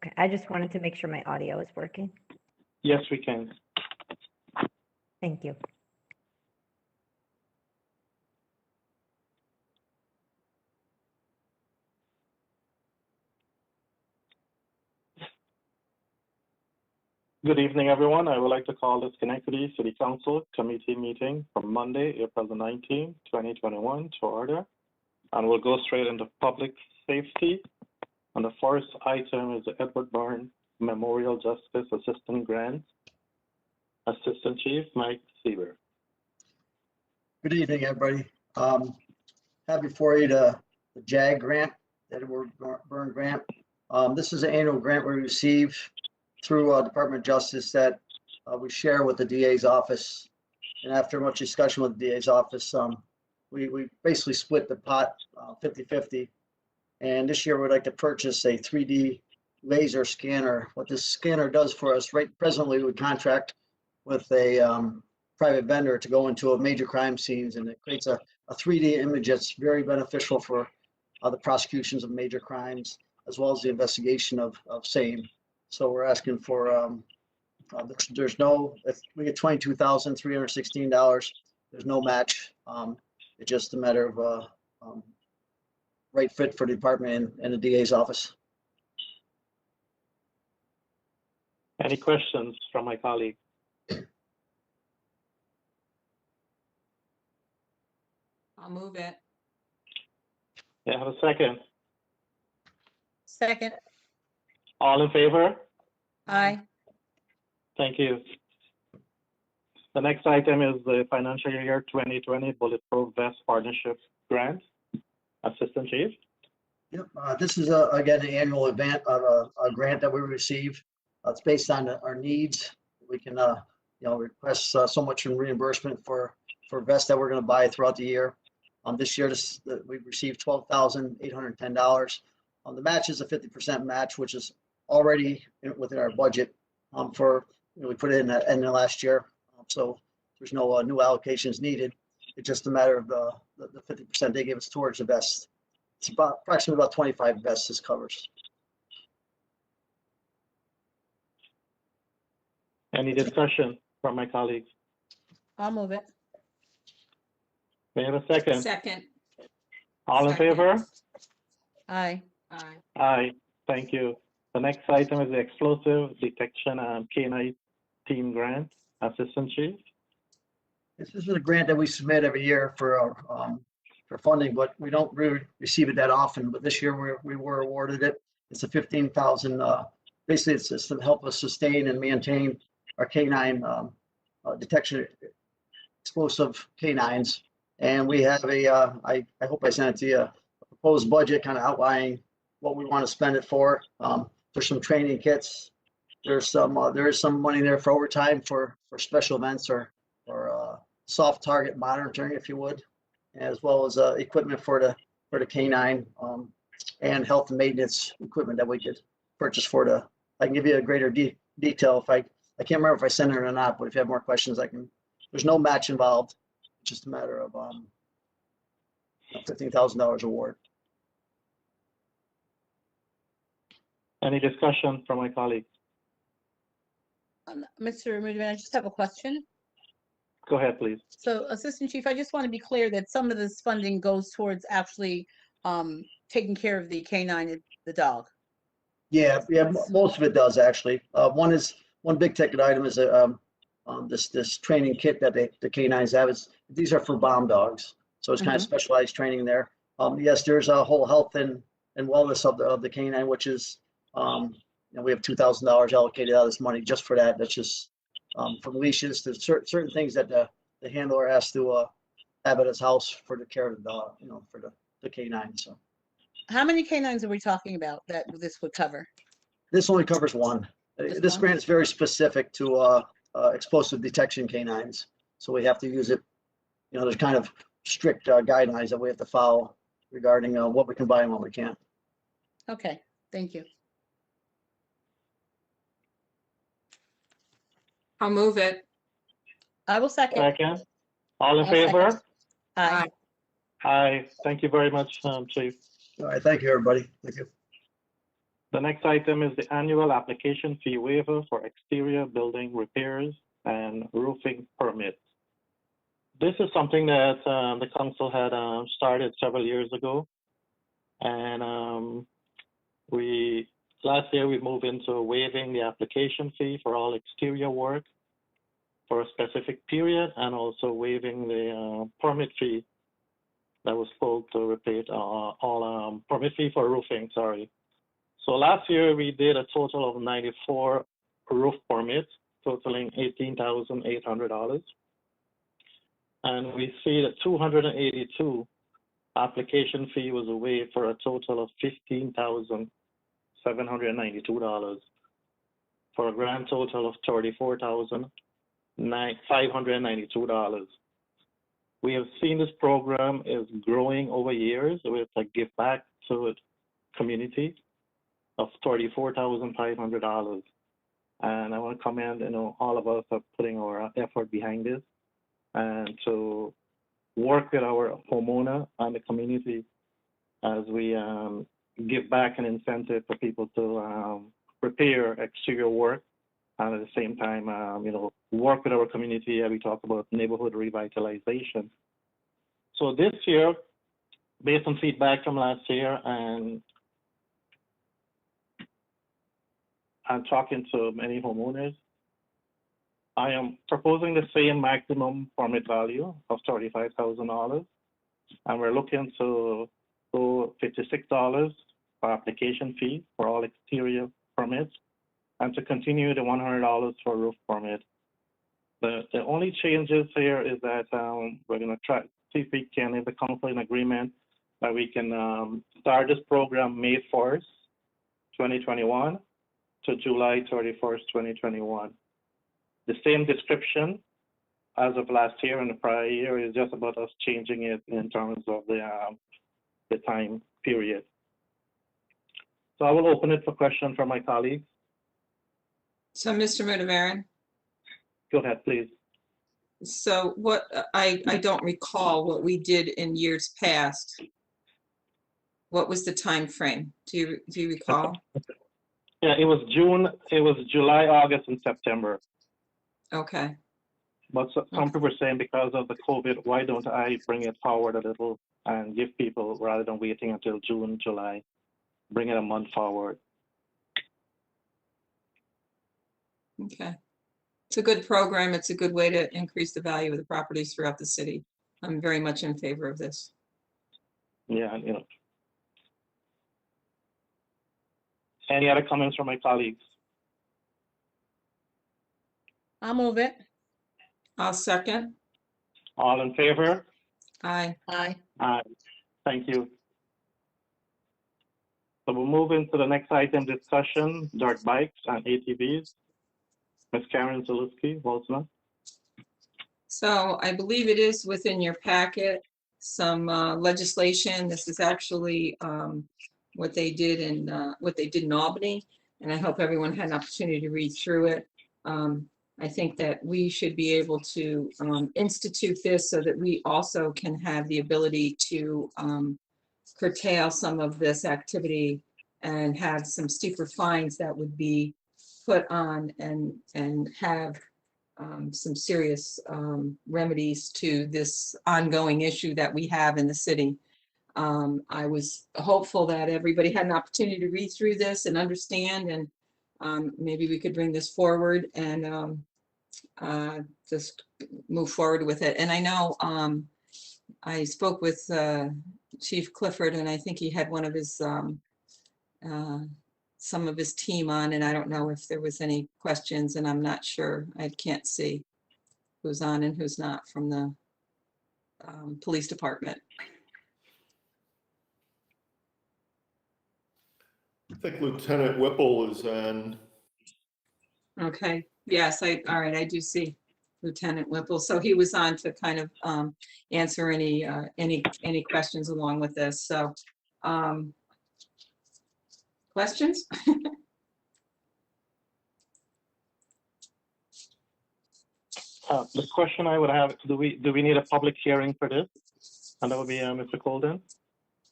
Okay, I just wanted to make sure my audio is working. Yes, we can. Thank you. Good evening, everyone. I would like to call the Schenectady City Council Committee meeting from Monday, April the 19th, 2021 to order. And we'll go straight into public safety. And the first item is the Edward Byrne Memorial Justice Assistant Grant. Assistant Chief Mike Sieber. Good evening, everybody. Have before you the JAG grant, Edward Byrne grant. This is an annual grant we receive through Department of Justice that we share with the DA's office. And after much discussion with the DA's office, we basically split the pot 50-50. And this year we'd like to purchase a 3D laser scanner. What this scanner does for us, right presently we contract with a private vendor to go into a major crime scenes, and it creates a 3D image that's very beneficial for the prosecutions of major crimes, as well as the investigation of same. So we're asking for, there's no, we get $22,316. There's no match. It's just a matter of right fit for the department and the DA's office. Any questions from my colleague? I'll move it. Yeah, have a second. Second. All in favor? Aye. Thank you. The next item is the financial year 2020 Bulletproof Vest Partnership Grant. Assistant Chief. Yep, this is again an annual event of a grant that we receive. It's based on our needs. We can request so much in reimbursement for vests that we're going to buy throughout the year. This year we received $12,810. The match is a 50% match, which is already within our budget. We put it in the end of last year, so there's no new allocations needed. It's just a matter of the 50% they gave us towards the vest. It's approximately about 25 vests this covers. Any discussion from my colleagues? I'll move it. May I have a second? Second. All in favor? Aye. Aye. Aye. Thank you. The next item is the Explosive Detection and K9 Team Grant. Assistant Chief. This is a grant that we submit every year for funding, but we don't really receive it that often. But this year we were awarded it. It's a $15,000. Basically, it's to help us sustain and maintain our K9 detection explosive K9s. And we have I hope I sent it to you, a proposed budget kind of outlining what we want to spend it for. There's some training kits. There is some money there for overtime for special events or soft target monitoring, if you would, as well as equipment for the K9 and health and maintenance equipment that we could purchase for the. I can give you a greater detail if I can't remember if I sent it or not, but if you have more questions, I can. There's no match involved. It's just a matter of $15,000 award. Any discussion from my colleagues? Mr. Mudman, I just have a question. Go ahead, please. So, Assistant Chief, I just want to be clear that some of this funding goes towards actually taking care of the K9, the dog. Yeah, most of it does actually. One big ticket item is this training kit that the K9s have. These are for bomb dogs, so it's kind of specialized training there. Yes, there's a whole health and wellness of the K9, which is we have $2,000 allocated out of this money just for that. That's just from leashes to certain things that the handler has to have at his house for the care of the dog, for the K9. So, how many K9s are we talking about that this would cover? This only covers one. This grant is very specific to explosive detection K9s, so we have to use it. There's kind of strict guidelines that we have to follow regarding what we can buy and what we can't. Okay, thank you. I'll move it. I will second. Second, all in I'll second. favor? Aye. Aye. Thank you very much, Chief. All right, thank you, everybody. Thank you. The next item is the annual application fee waiver for exterior building repairs and roofing permits. This is something that the council had started several years ago. And last year we moved into waiving the application fee for all exterior work for a specific period, and also waiving the permit fee that was pulled to replace all permit fee for roofing, sorry. So last year we did a total of 94 roof permits, totaling $18,800. And we see that 282 application fee was waived for a total of $15,792, for a grand total of $34,592. We have seen this program is growing over years with a give back to the community of $34,500. And I want to commend, all of us are putting our effort behind this, and to work with our homeowner and the community as we give back an incentive for people to repair exterior work, and at the same time, work with our community as we talk about neighborhood revitalization. So this year, based on feedback from last year and talking to many homeowners, I am proposing the same maximum permit value of $35,000, and we're looking to go $56 for application fee for all exterior permits, and to continue the $100 for roof permit. The only changes here is that we're going to try see if we can, if the council in agreement, that we can start this program May 1st, 2021 to July 31st, 2021. The same description as of last year and the prior year, is just about us changing it in terms of the time period. So I will open it for questions from my colleagues. So, Mr. Mudavaren, Go ahead, please. so what, I don't recall what we did in years past. What was the time frame? Do you recall? Yeah, it was July, August, and September. Okay, But some people are saying because of the COVID, why don't I bring it forward a little and give people, rather than waiting until June, July, bring it a month forward. okay. It's a good program. It's a good way to increase the value of the properties throughout the city. I'm very much in favor of this. Yeah, Any other comments from my colleagues? I'll move it. I'll second. All in favor? Aye. Aye. Aye. Thank you. So we'll move into the next item, discussion, dirt bikes and ATVs. Ms. Karen Zaluski, Walsna. So I believe it is within your packet, some legislation. This is actually what they did in Albany, and I hope everyone had an opportunity to read through it. I think that we should be able to institute this so that we also can have the ability to curtail some of this activity and have some steeper fines that would be put on, and have some serious remedies to this ongoing issue that we have in the city. I was hopeful that everybody had an opportunity to read through this and understand, and maybe we could bring this forward and just move forward with it. And I know I spoke with Chief Clifford, and I think he had one of his some of his team on, and I don't know if there was any questions, and I'm not sure. I can't see who's on and who's not from the police department. I think Lieutenant Whipple is on. Okay, yes, all right, I do see Lieutenant Whipple. So he was on to kind of answer any questions along with this. So Questions? The question I would have, do we need a public hearing for this? And that would be Mr. Colden.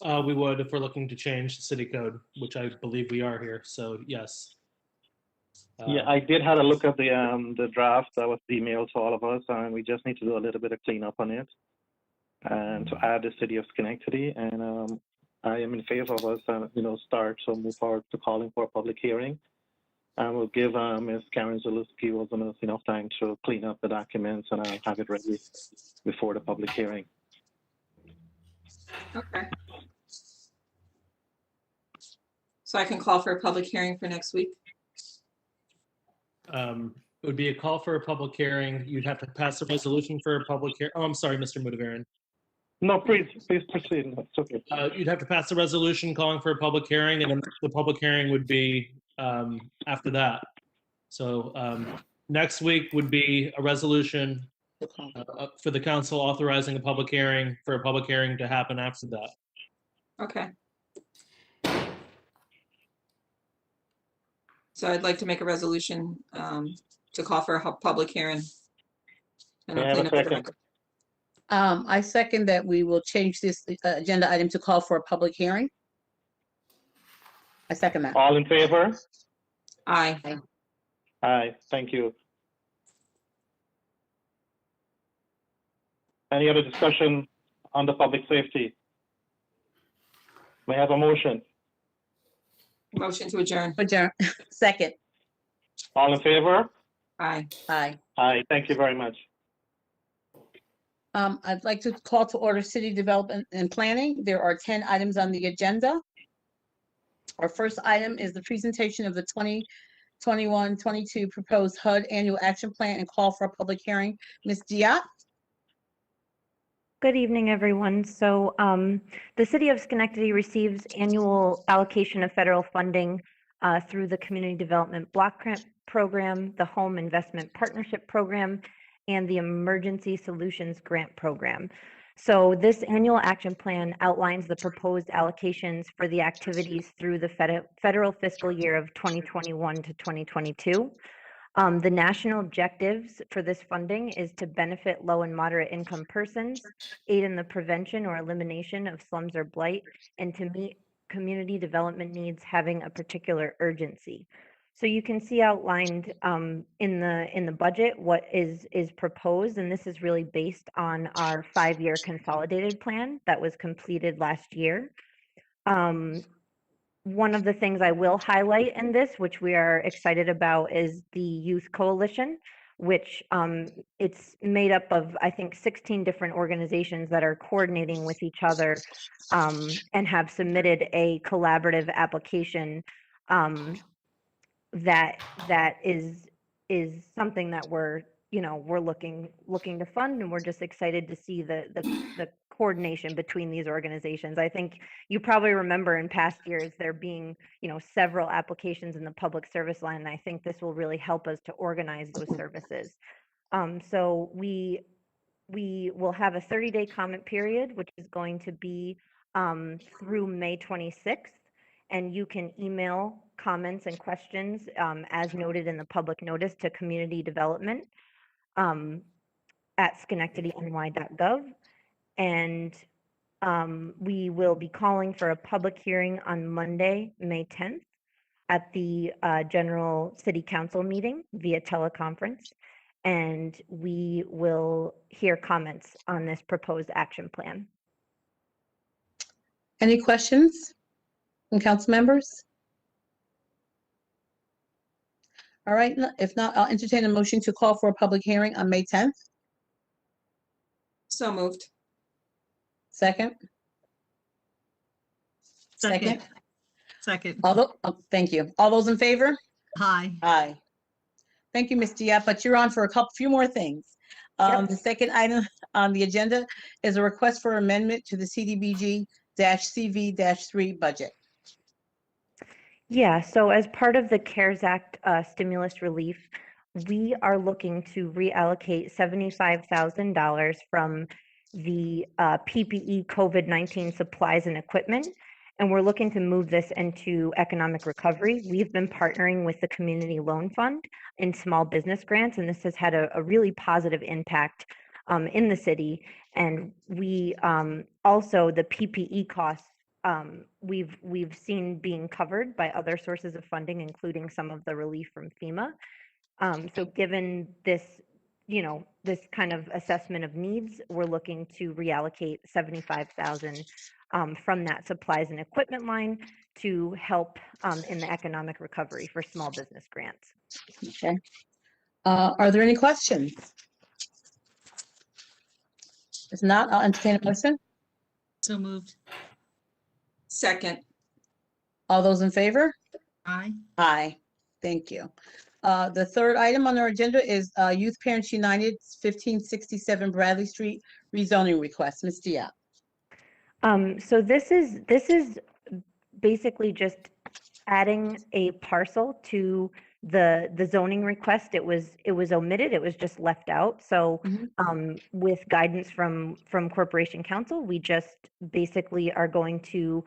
We would if we're looking to change the city code, which I believe we are here. So yes. Yeah, I did have a look at the draft that was emailed to all of us, and we just need to do a little bit of cleanup on it, and to add the city of Schenectady. And I am in favor of us, move forward to calling for a public hearing, and we'll give Ms. Karen Zalewski enough time to clean up the documents, and I'll have it ready before the public hearing. Okay. So I can call for a public hearing for next week? It would be a call for a public hearing. You'd have to pass a resolution for a public hearing. Oh, I'm sorry, Mr. Mudavarian. No, please proceed. It's okay. You'd have to pass a resolution calling for a public hearing, and then the public hearing would be after that. So next week would be a resolution for the council authorizing a public hearing for a public hearing to happen after that. Okay. So I'd like to make a resolution to call for a public hearing. And May I I'll have clean a up the second? record. I second that we will change this agenda item to call for a public hearing. I second that. All in favor? Aye. Aye, thank you. Any other discussion on the public safety? May I have a motion? Motion to adjourn. Adjourn. Second. All in favor? Aye. Aye. Aye, thank you very much. I'd like to call to order City Development and Planning. There are 10 items on the agenda. Our first item is the presentation of the 2021-22 proposed HUD Annual Action Plan and call for a public hearing. Ms. Diop? Good evening, everyone. So the City of Schenectady receives annual allocation of federal funding through the Community Development Block Grant Program, the Home Investment Partnership Program, and the Emergency Solutions Grant Program. So this annual action plan outlines the proposed allocations for the activities through the federal fiscal year of 2021 to 2022. The national objectives for this funding is to benefit low and moderate income persons, aid in the prevention or elimination of slums or blight, and to meet community development needs having a particular urgency. So you can see outlined in the budget what is proposed, and this is really based on our 5-year consolidated plan that was completed last year. One of the things I will highlight in this, which we are excited about, is the Youth Coalition, which it's made up of, I think, 16 different organizations that are coordinating with each other and have submitted a collaborative application that is something that we're looking to fund, and we're just excited to see the coordination between these organizations. I think you probably remember in past years there being several applications in the public service line, and I think this will really help us to organize those services. So we will have a 30-day comment period, which is going to be through May 26th. And you can email comments and questions as noted in the public notice to community development at schenectadyny.gov. And we will be calling for a public hearing on Monday, May 10th at the General City Council meeting via teleconference. And we will hear comments on this proposed action plan. Any questions from council members? All right, if not, I'll entertain a motion to call for a public hearing on May 10th. So moved. Second? Second. Second. Thank you. All those in favor? Hi. Aye. Thank you, Ms. Diop, but you're on for a few more things. Yep. The second item on the agenda is a request for amendment to the CDBG-CV-3 budget. Yeah, so as part of the CARES Act stimulus relief, we are looking to reallocate $75,000 from the PPE COVID-19 supplies and equipment and we're looking to move this into economic recovery. We've been partnering with the Community Loan Fund in small business grants, and this has had a really positive impact in the city. And we also, the PPE costs, we've seen being covered by other sources of funding, including some of the relief from FEMA. So given this, this kind of assessment of needs, we're looking to reallocate 75,000 from that supplies and equipment line to help in the economic recovery for small business grants. Okay. Are there any questions? If not, I'll entertain a motion. So moved. Second. All those in favor? Aye. Aye. Thank you. The third item on our agenda is Youth Parents United 1567 Bradley Street rezoning request. Ms. Diop. So this is basically just adding a parcel to the zoning request. It was omitted. It was just left out. So with guidance from Corporation Council, we just basically are going to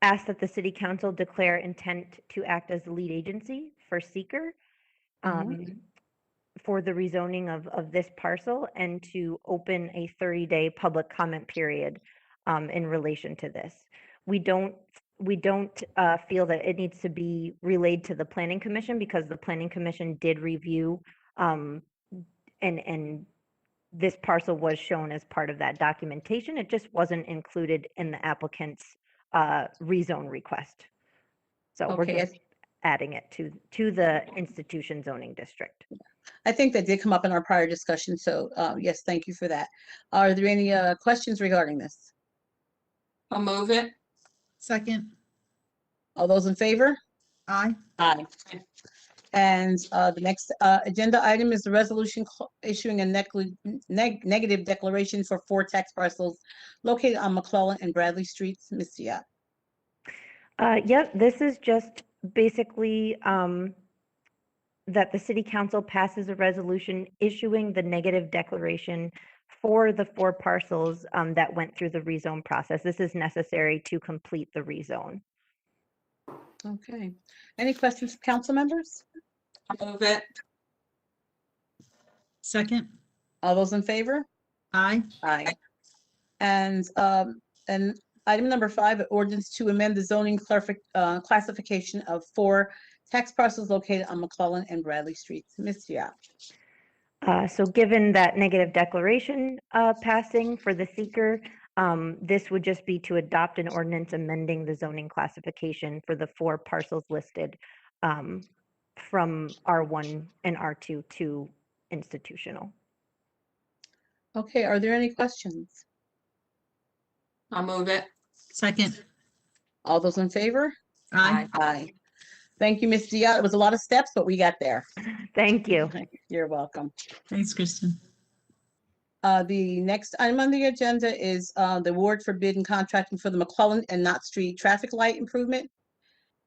ask that the City Council declare intent to act as the lead agency for seeker for the rezoning of this parcel, and to open a 30-day public comment period in relation to this. We don't feel that it needs to be relayed to the Planning Commission, because the Planning Commission did review and this parcel was shown as part of that documentation. It just wasn't included in the applicant's rezone request. So we're Okay, just adding it to the institution zoning district. I think that did come up in our prior discussion. So yes, thank you for that. Are there any questions regarding this? I'll move it. Second. All those in favor? Aye. Aye. And the next agenda item is the resolution issuing a negative declaration for 4 tax parcels located on McClellan and Bradley Streets. Ms. Diop. Yep, this is just basically that the City Council passes a resolution issuing the negative declaration for the 4 parcels that went through the rezone process. This is necessary to complete the rezone. Okay. Any questions from council members? I'll move it. Second. All those in favor? Aye. Aye. And item number 5, ordinance to amend the zoning classification of 4 tax parcels located on McClellan and Bradley Streets. Ms. Diop. So given that negative declaration passing for the seeker, this would just be to adopt an ordinance amending the zoning classification for the 4 parcels listed from R1 and R2 to institutional. Okay, are there any questions? I'll move it. Second. All those in favor? Aye. Aye. Thank you, Ms. Diop. It was a lot of steps, but we got there. Thank you. You're welcome. Thanks, Kristen. The next item on the agenda is the award for bid and contracting for the McClellan and Knott Street traffic light improvement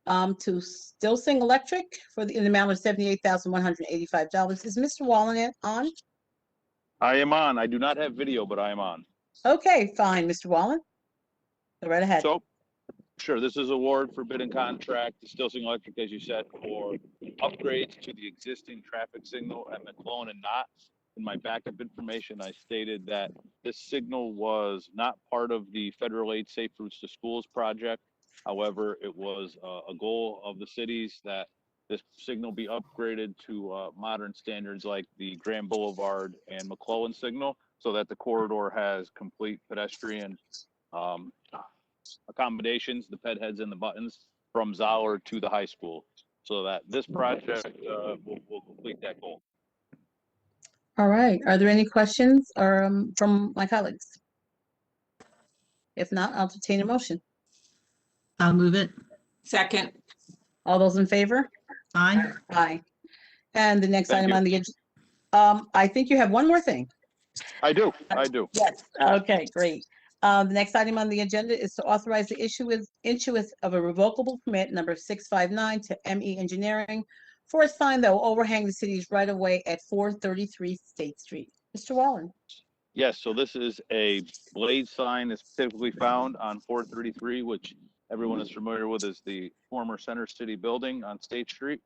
to Stilsing Electric in the amount of $78,185. Is Mr. Wallen on? I am on. I do not have video, but I am on. Okay, fine, Mr. Wallen. Go right ahead. So, sure, this is award for bid and contract to Stilsing Electric, as you said, for upgrades to the existing traffic signal at McClellan and Knott. In my backup information, I stated that this signal was not part of the federal aid Safe Routes to Schools project. However, it was a goal of the cities that this signal be upgraded to modern standards like the Grand Boulevard and McClellan signal, so that the corridor has complete pedestrian accommodations, the ped heads and the buttons from Zoller to the high school, so that this project will complete that goal. All right. Are there any questions or from my colleagues? If not, I'll entertain a motion. I'll move it. Second. All those in favor? Aye. Aye. And the next Thank item you. on the agenda, I think you have one more thing. I do. Yes. Okay, great. The next item on the agenda is to authorize the issuance of a revocable permit number 659 to ME Engineering for a sign that will overhang the city's right of way at 433 State Street. Mr. Wallen. Yes, so this is a blade sign that's typically found on 433, which everyone is familiar with as the former Center City building on State Street.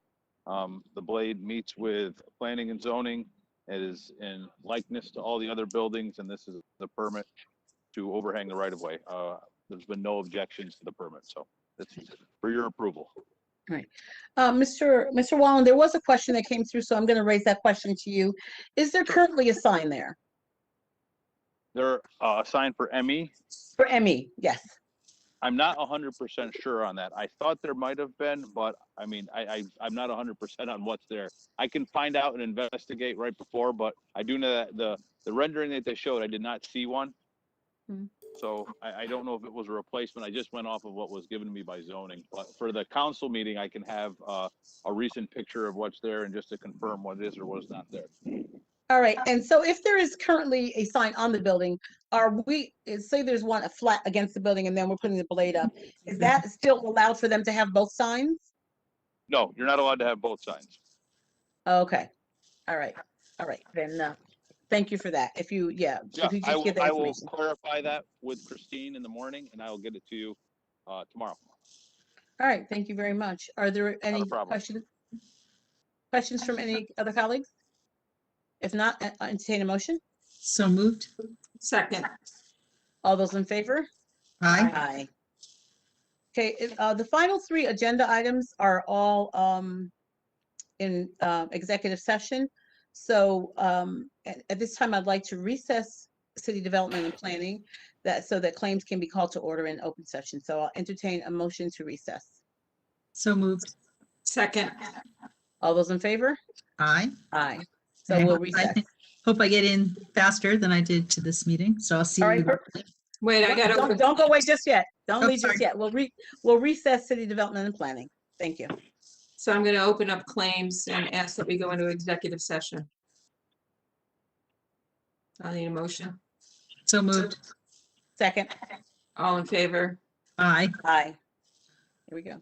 The blade meets with planning and zoning. It is in likeness to all the other buildings, and this is the permit to overhang the right of way. There's been no objections to the permit, so it's for your approval. Mr. Wallen, there was a question that came through, so I'm going to raise that question to you. Is there currently a sign there? They're a sign for ME. For ME, yes. I'm not 100% sure on that. I thought there might have been, but I mean, I'm not 100% on what's there. I can find out and investigate right before, but I do know that the rendering that they showed, I did not see one. Hmm. So I don't know if it was a replacement. I just went off of what was given to me by zoning. But for the council meeting, I can have a recent picture of what's there and just to confirm what is or was not there. All right, and so if there is currently a sign on the building, say there's one, a flat against the building, and then we're putting the blade up, is that still allowed for them to have both signs? No, you're not allowed to have both signs. Okay, all right, then, thank you for that. If you Yeah, just get the I will information. clarify that with Christine in the morning, and I will get it to you tomorrow. All right, thank you very much. Are there any problem. questions from any other colleagues? If not, entertain a motion. So moved. Second. All those in favor? Aye. Aye. Okay, the final three agenda items are all in executive session. So at this time, I'd like to recess city development and planning so that claims can be called to order in open session. So I'll entertain a motion to recess. So moved. Second. All those in favor? Aye. Aye. So Okay, we'll I recess. hope I get in faster than I did to this meeting. So I'll see All right, you. Wait, I gotta open. Don't go away just yet. Don't Oh, leave just sorry. yet. We'll recess city development and planning. Thank you. So I'm gonna open up claims and ask that we go into executive session. I need a motion. So moved. Second. All in favor? Aye. Aye. Here we go.